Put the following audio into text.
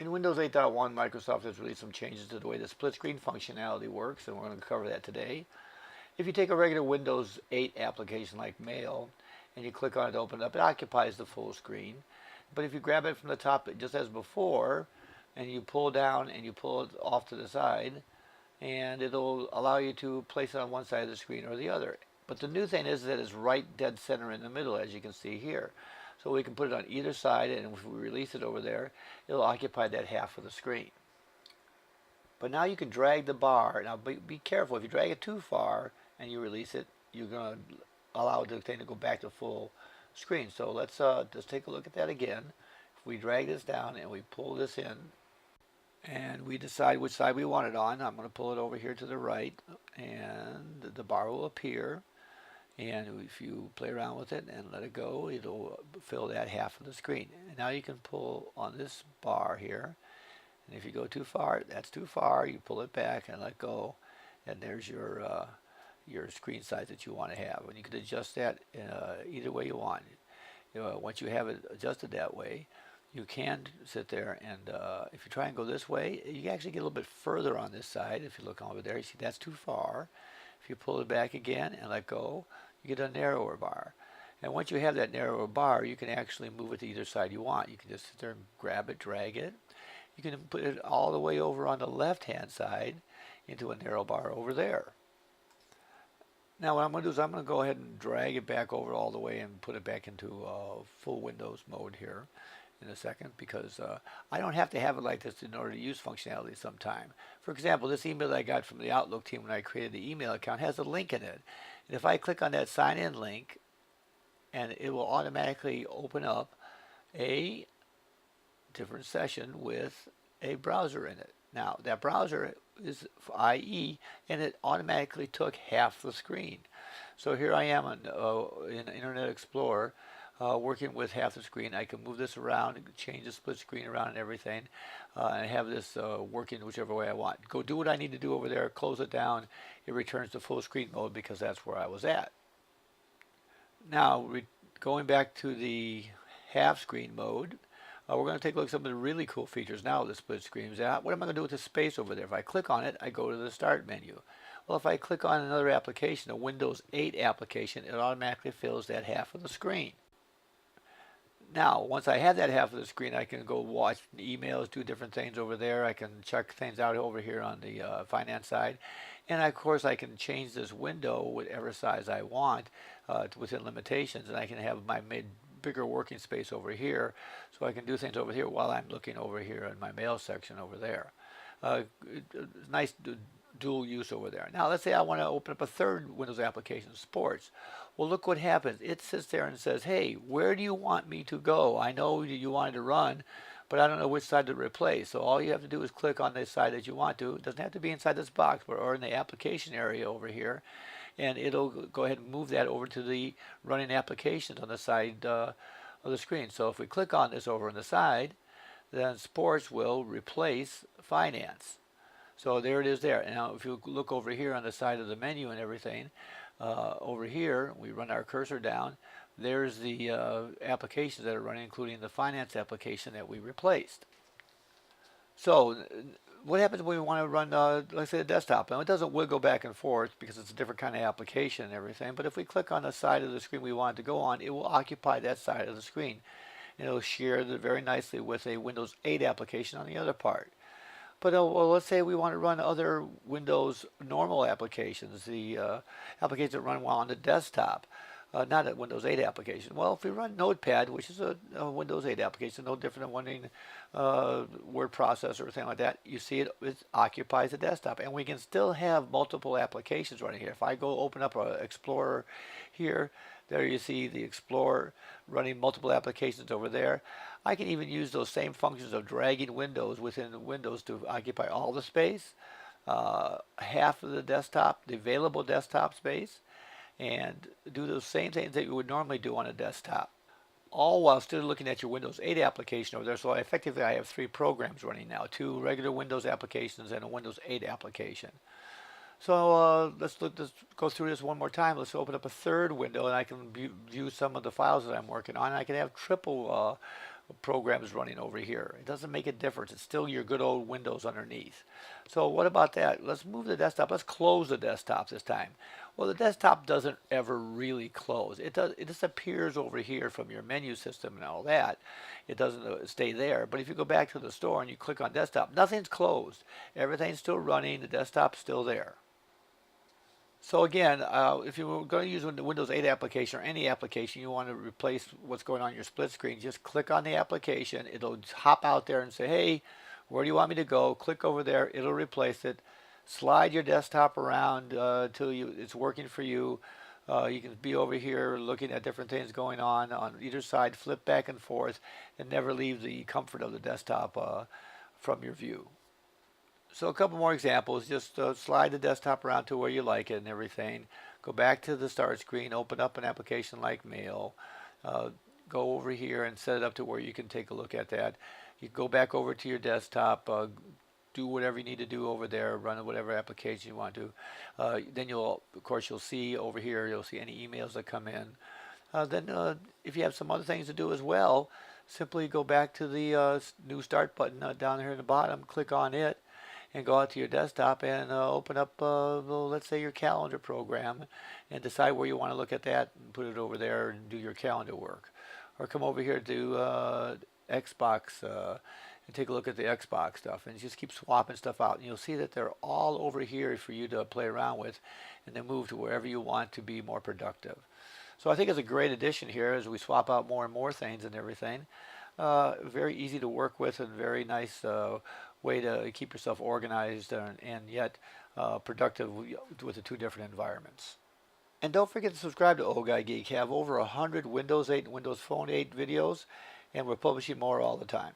In Windows 8.1, Microsoft has released some changes to the way the split screen functionality works, and we're going to cover that today. If you take a regular Windows 8 application like Mail and you click on it to open it up, it occupies the full screen. But if you grab it from the top, just as before, and you pull down and you pull it off to the side, and it'll allow you to place it on one side of the screen or the other. But the new thing is that it's right dead center in the middle, as you can see here. So we can put it on either side, and if we release it over there, it'll occupy that half of the screen. But now you can drag the bar. Now be careful. If you drag it too far and you release it, you're going to allow the thing to go back to full screen. So let's just take a look at that again. If we drag this down and we pull this in, and we decide which side we want it on, I'm going to pull it over here to the right, and the bar will appear. And if you play around with it and let it go, it'll fill that half of the screen. And now you can pull on this bar here. And if you go too far, that's too far. You pull it back and let go. And there's your screen size that you want to have. And you can adjust that either way you want. Once you have it adjusted that way, you can sit there and if you try and go this way, you can actually get a little bit further on this side. If you look over there, you see that's too far. If you pull it back again and let go, you get a narrower bar. And once you have that narrower bar, you can actually move it to either side you want. You can just sit there and grab it, drag it. You can put it all the way over on the left-hand side into a narrow bar over there. Now what I'm going to do is I'm going to go ahead and drag it back over all the way and put it back into full Windows mode here in a second, because I don't have to have it like this in order to use functionality sometime. For example, this email that I got from the Outlook team when I created the email account has a link in it. And if I click on that sign in link, and it will automatically open up a different session with a browser in it. Now that browser is IE, and it automatically took half the screen. So here I am in Internet Explorer, working with half the screen. I can move this around, change the split screen around and everything, and have this working whichever way I want. Go do what I need to do over there, close it down, it returns to full screen mode because that's where I was at. Now, going back to the half screen mode, we're going to take a look at some of the really cool features now of the split screens. What am I going to do with the space over there? If I click on it, I go to the Start menu. Well, if I click on another application, a Windows 8 application, it automatically fills that half of the screen. Now, once I have that half of the screen, I can go watch emails, do different things over there. I can check things out over here on the finance side. And of course, I can change this window whatever size I want within limitations. And I can have my bigger working space over here. So I can do things over here while I'm looking over here in my mail section over there. Nice dual use over there. Now let's say I want to open up a third Windows application, Sports. Well, look what happens. It sits there and says, hey, where do you want me to go? I know you wanted to run, but I don't know which side to replace. So all you have to do is click on the side that you want to. It doesn't have to be inside this box, but or in the application area over here. And it'll go ahead and move that over to the running applications on the side of the screen. So if we click on this over on the side, then Sports will replace Finance. So there it is there. And now if you look over here on the side of the menu and everything, over here, we run our cursor down, there's the applications that are running, including the finance application that we replaced. So what happens when we want to run, let's say, a desktop? Now it doesn't wiggle back and forth because it's a different kind of application and everything, but if we click on the side of the screen we want it to go on, it will occupy that side of the screen. And it'll share very nicely with a Windows 8 application on the other part. But well, let's say we want to run other Windows normal applications, the applications that run well on the desktop, not a Windows 8 application. Well, if we run Notepad, which is a Windows 8 application, no different than running word processor or something like that, you see it occupies the desktop. And we can still have multiple applications running here. If I go open up an Explorer here, there you see the Explorer running multiple applications over there. I can even use those same functions of dragging windows within Windows to occupy all the space, half of the desktop, the available desktop space, and do those same things that you would normally do on a desktop, all while still looking at your Windows 8 application over there. So effectively I have 3 programs running now, 2 regular Windows applications and a Windows 8 application. So let's go through this one more time. Let's open up a third window, and I can view some of the files that I'm working on. I can have triple programs running over here. It doesn't make a difference. It's still your good old Windows underneath. So what about that? Let's move the desktop. Let's close the desktop this time. Well, the desktop doesn't ever really close. It does. It disappears over here from your menu system and all that. It doesn't stay there. But if you go back to the store and you click on desktop, nothing's closed. Everything's still running. The desktop's still there. So again, if you were going to use the Windows 8 application or any application, you want to replace what's going on your split screen, just click on the application. It'll hop out there and say, hey, where do you want me to go? Click over there. It'll replace it. Slide your desktop around till it's working for you. You can be over here looking at different things going on either side, flip back and forth, and never leave the comfort of the desktop from your view. So a couple more examples. Just slide the desktop around to where you like it and everything. Go back to the start screen, open up an application like Mail. Go over here and set it up to where you can take a look at that. You go back over to your desktop, do whatever you need to do over there, run whatever application you want to. Then of course, you'll see over here, you'll see any emails that come in. Then if you have some other things to do as well, simply go back to the New Start button down here in the bottom, click on it, and go out to your desktop and open up, well, let's say your calendar program, and decide where you want to look at that and put it over there and do your calendar work. Or come over here to Xbox and take a look at the Xbox stuff, and just keep swapping stuff out. And you'll see that they're all over here for you to play around with, and then move to wherever you want to be more productive. So I think it's a great addition here as we swap out more and more things and everything. Very easy to work with and very nice way to keep yourself organized and yet productive with the two different environments. And don't forget to subscribe to Old Guy Geek. We have over 100 Windows 8 and Windows Phone 8 videos, and we're publishing more all the time.